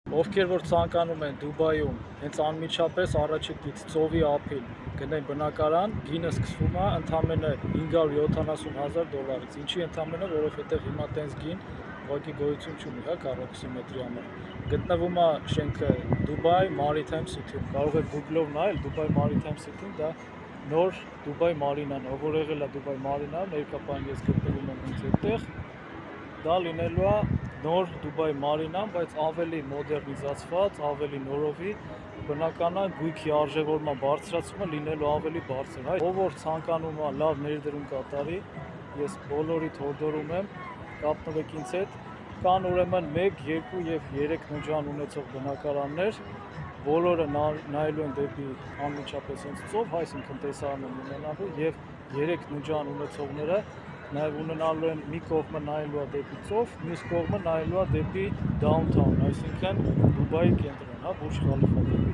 Ովքեր որ ցանկանում են Դուբայում հենց անմիջապես առաջիկից ծովի ափին գնեն բնակարան, գինը սկսվում է ընդամենը $570,000-ից։ Ինչի ընդամենը, որովհետև հիմա տենց գին ուղղակի գոյություն չունի, հա, քառակուսի մետրի համար։ Գտնվում է շենքը Dubai Maritime City-ում։ Կարող եք Google-ով նայել Dubai Maritime City-ն, դա նոր Dubai Marina-ն, ով որ եղել է Dubai Marina-ում, ներկայապահին ես գտնվում եմ հենց այդտեղ։ Դա լինելու է նոր Dubai Marina-ն, բայց ավելի մոդեռնիզացված, ավելի նորովի, բնական է գույքի արժևորման բարձրացումը լինելու ավելի բարձր։ Ով որ ցանկանում է լավ ներդրում կատարի, ես բոլորիդ հորդորում եմ կապնվեք ինձ հետ։ Կան ուրեմն 1, 2 եւ 3 ննջան ունեցող բնակարաններ, բոլորը նայելու են դեպի անմիջապես հենց ծով, այսինքն տեսարան են ունենալու, եւ 3 ննջան ունեցողները նաև ունենալու են մի կողմը նայելու է դեպի ծով, մյուս կողմը նայելու է դեպի downtown, այսինքն Դուբայի կենտրոն, հա, Բուրջ Խալիֆա։